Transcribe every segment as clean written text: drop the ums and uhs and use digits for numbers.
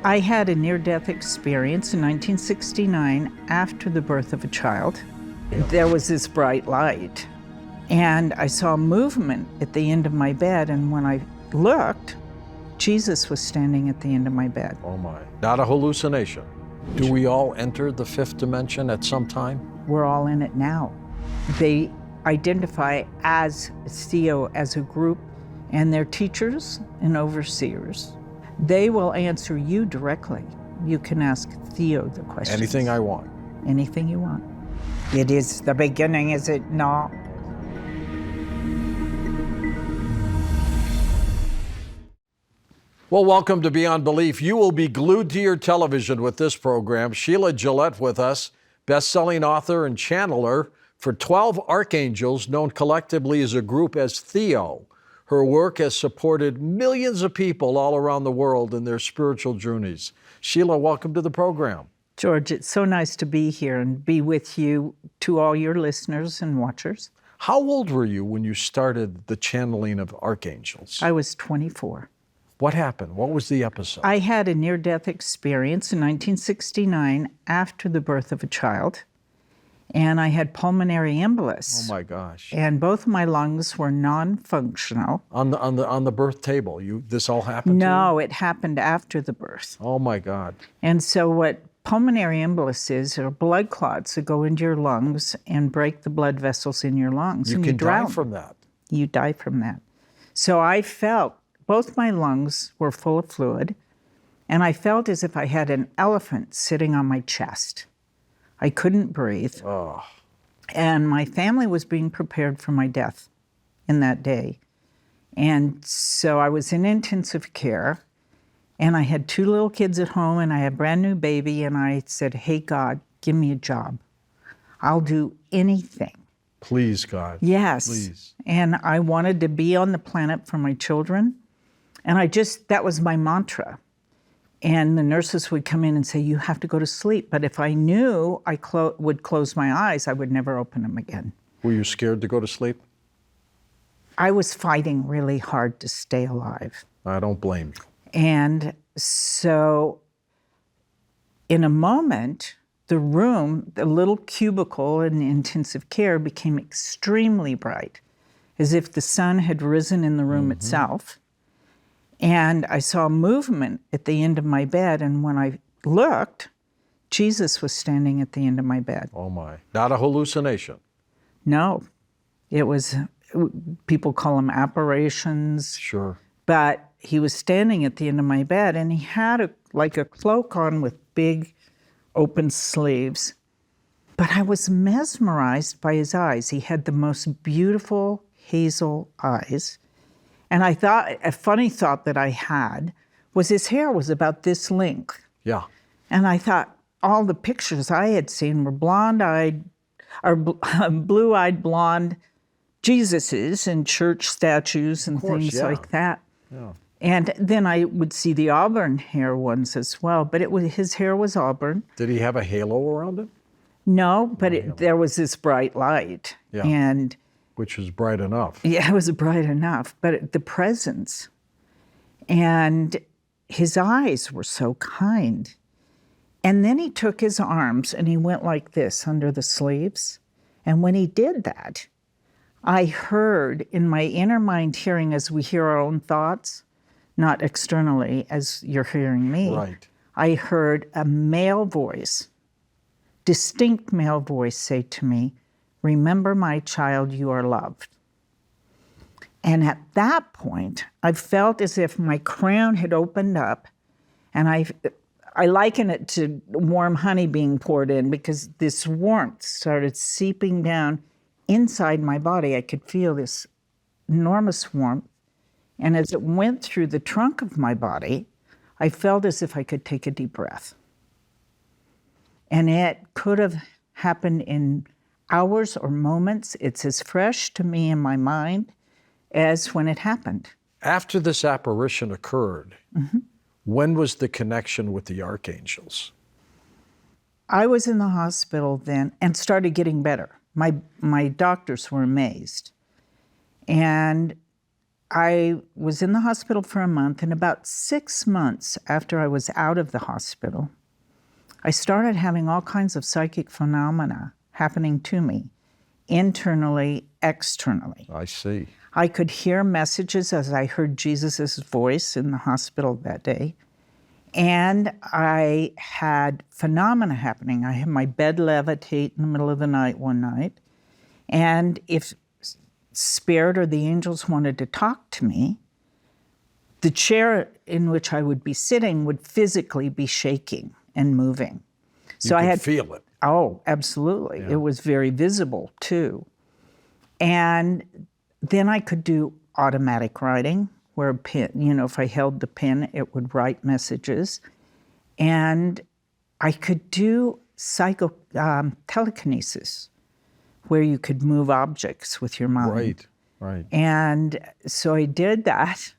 I had a near-death experience in 1969 after the birth of a child. There was this bright light, and I saw movement at the end of my bed, and when I looked, Jesus was standing at the end of my bed. Oh my, not a hallucination. Do we all enter the fifth dimension at some time? We're all in it now. They identify as THEO, as a group, and their teachers and overseers. They will answer you directly. You can ask THEO the questions. Anything I want. Anything you want. It is the beginning, is it not? Well, welcome to Beyond Belief. You will be glued to your television with this program. Sheila Gillette with us, best-selling author and channeler for 12 archangels, known collectively as a group as THEO. Her work has supported millions of people all around the world in their spiritual journeys. Sheila, welcome to the program. George, it's so nice to be here and be with you, to all your listeners and watchers. How old were you when you started the channeling of archangels? I was 24. What happened? What was the episode? I had a near-death experience in 1969 after the birth of a child, and I had pulmonary embolus. Oh my gosh! And both of my lungs were non-functional. On the birth table, this all happened? No, it happened after the birth. Oh my God! And so what pulmonary embolus is are blood clots that go into your lungs and break the blood vessels in your lungs. You can die from that. You die from that. So I felt both my lungs were full of fluid, and I felt as if I had an elephant sitting on my chest. I couldn't breathe. Oh. And my family was being prepared for my death in that day. And so I was in intensive care, and I had 2 little kids at home, and I had a brand new baby, and I said, hey, God, give me a job. I'll do anything. Please, God. Yes. Please. And I wanted to be on the planet for my children. And that was my mantra. And the nurses would come in and say, you have to go to sleep. But if I knew I would close my eyes, I would never open them again. Were you scared to go to sleep? I was fighting really hard to stay alive. I don't blame you. And so in a moment, the room, the little cubicle in intensive care became extremely bright, as if the sun had risen in the room itself. And I saw movement at the end of my bed, and when I looked, Jesus was standing at the end of my bed. Oh my, not a hallucination. No, it was, people call them apparitions. Sure. But he was standing at the end of my bed, and he had like a cloak on with big open sleeves. But I was mesmerized by his eyes. He had the most beautiful hazel eyes. And I thought, a funny thought that I had was his hair was about this length. Yeah. And I thought all the pictures I had seen were blonde-eyed, or blue-eyed blonde Jesuses and church statues and things like that. Yeah. And then I would see the auburn hair ones as well, but his hair was auburn. Did he have a halo around it? No, but there was this bright light. Yeah. And which was bright enough. yeah, it was bright enough, but the presence. And his eyes were so kind. And then he took his arms and he went like this under the sleeves. And when he did that, I heard in my inner mind hearing, as we hear our own thoughts, not externally as you're hearing me. Right. I heard a male voice, distinct male voice say to me, remember, my child, you are loved. And at that point, I felt as if my crown had opened up, and I liken it to warm honey being poured in, because this warmth started seeping down inside my body. I could feel this enormous warmth. And as it went through the trunk of my body, I felt as if I could take a deep breath. And it could have happened in hours or moments. It's as fresh to me in my mind as when it happened. After this apparition occurred, when was the connection with the archangels? I was in the hospital then and started getting better. My doctors were amazed. And I was in the hospital for a month, and about 6 months after I was out of the hospital, I started having all kinds of psychic phenomena happening to me, internally, externally. I see. I could hear messages as I heard Jesus' voice in the hospital that day. And I had phenomena happening. I had my bed levitate in the middle of the night one night. And if Spirit or the angels wanted to talk to me, the chair in which I would be sitting would physically be shaking and moving. So I had feel it. Oh, absolutely. Yeah. It was very visible too. And then I could do automatic writing, where a pen, if I held the pen, it would write messages. And I could do telekinesis, where you could move objects with your mind. Right. And so I did that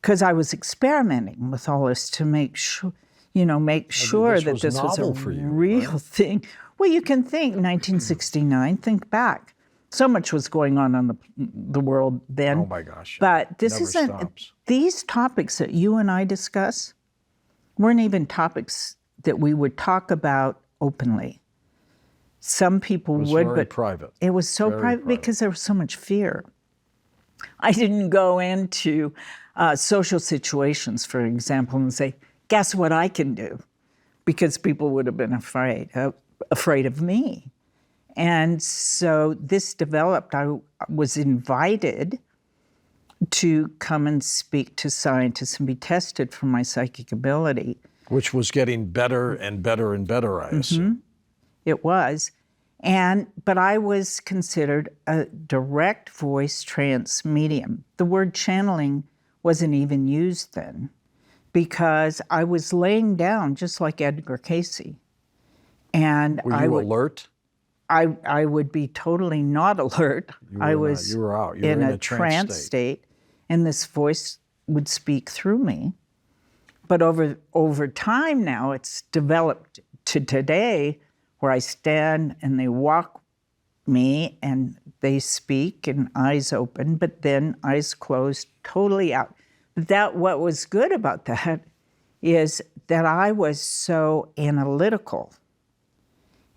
because I was experimenting with all this to make sure, that this was a real thing. Well, you can think 1969, think back. So much was going on in the world then. Oh my gosh. But this isn't, these topics that you and I discuss weren't even topics that we would talk about openly. Some people would, but private. It was so private because there was so much fear. I didn't go into social situations, for example, and say, guess what I can do? Because people would have been afraid of me. And so this developed. I was invited to come and speak to scientists and be tested for my psychic ability. Which was getting better and better and better, I assume. It was. But I was considered a direct voice trance medium. The word channeling wasn't even used then because I was laying down just like Edgar Cayce. And were you alert? I would be totally not alert. You were out. You were in a trance state. And this voice would speak through me. But over time now, it's developed to today where I stand and they walk me and they speak and eyes open, but then eyes closed, totally out. What was good about that is that I was so analytical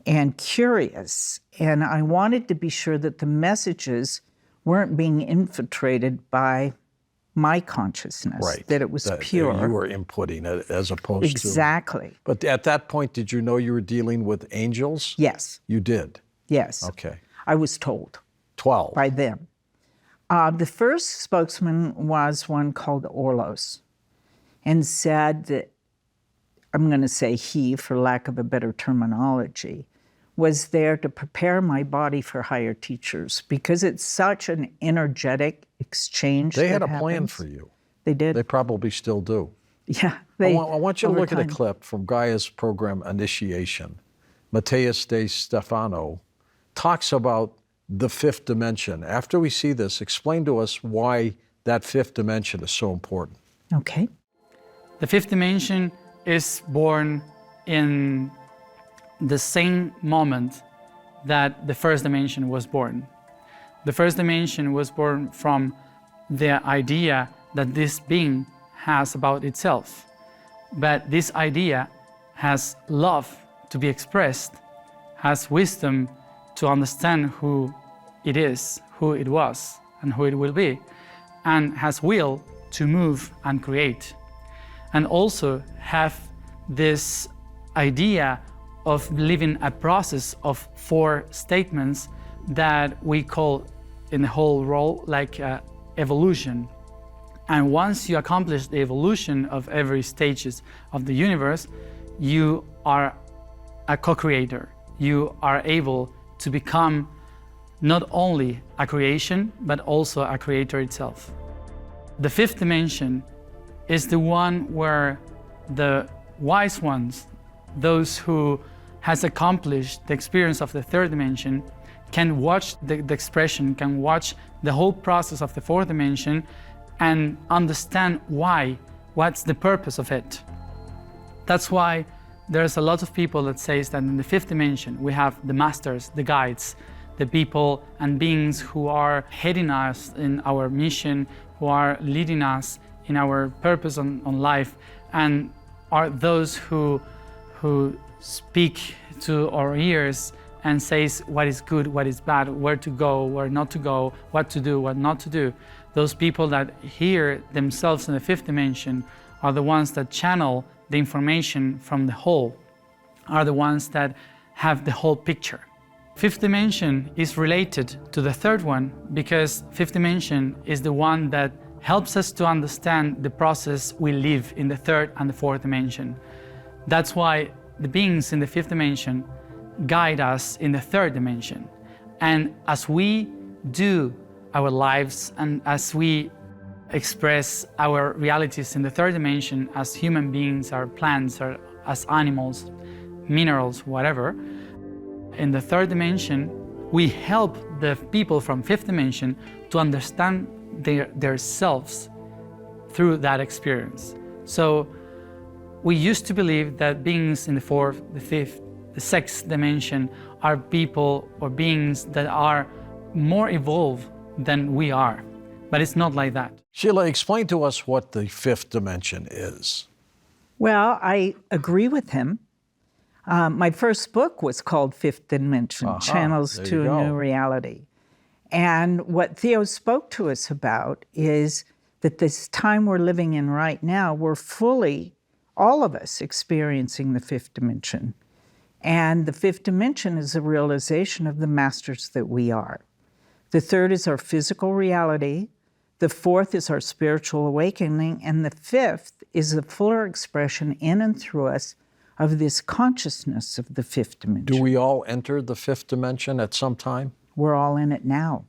and curious, and I wanted to be sure that the messages weren't being infiltrated by my consciousness, that it was pure. You were inputting it as opposed to... Exactly. But at that point, did you know you were dealing with angels? Yes. You did? Yes. Okay. I was told. 12. By them. The first spokesman was one called Orlos, and said that, I'm going to say he, for lack of a better terminology, was there to prepare my body for higher teachers because it's such an energetic exchange. They had a plan for you. They did. They probably still do. Yeah. I want you to look at a clip from Gaia's program Initiation. Matthias de Stefano talks about the fifth dimension. After we see this, explain to us why that fifth dimension is so important. Okay. The fifth dimension is born in the same moment that the first dimension was born. The first dimension was born from the idea that this being has about itself. But this idea has love to be expressed, has wisdom to understand who it is, who it was, and who it will be, and has will to move and create. And also have this idea of living a process of 4 statements that we call in the whole role like evolution. And once you accomplish the evolution of every stages of the universe, you are a co-creator. You are able to become not only a creation, but also a creator itself. The fifth dimension is the one where the wise ones, those who has accomplished the experience of the third dimension, can watch the expression, can watch the whole process of the fourth dimension and understand what's the purpose of it. That's why there's a lot of people that says that in the fifth dimension we have the masters, the guides, the people and beings who are heading us in our mission, who are leading us in our purpose on life, and are those who speak to our ears and says what is good, what is bad, where to go, where not to go, what to do, what not to do. Those people that hear themselves in the fifth dimension are the ones that channel the information from the whole, are the ones that have the whole picture. Fifth dimension is related to the third one because fifth dimension is the one that helps us to understand the process we live in the third and the fourth dimension. That's why the beings in the fifth dimension guide us in the third dimension. And as we do our lives and as we express our realities in the third dimension as human beings, or plants, or as animals, minerals, whatever, in the third dimension, we help the people from fifth dimension to understand their selves through that experience. So we used to believe that beings in the fourth, the fifth, the sixth dimension are people or beings that are more evolved than we are. But it's not like that. Sheila, explain to us what the fifth dimension is. Well, I agree with him. My first book was called Fifth Dimension, Channels there to you a go. New Reality. And what THEO spoke to us about is that this time we're living in right now, we're fully, all of us, experiencing the fifth dimension. And the fifth dimension is a realization of the masters that we are. The third is our physical reality. The fourth is our spiritual awakening. And the fifth is the fuller expression in and through us of this consciousness of the fifth dimension. Do we all enter the fifth dimension at some time? We're all in it now.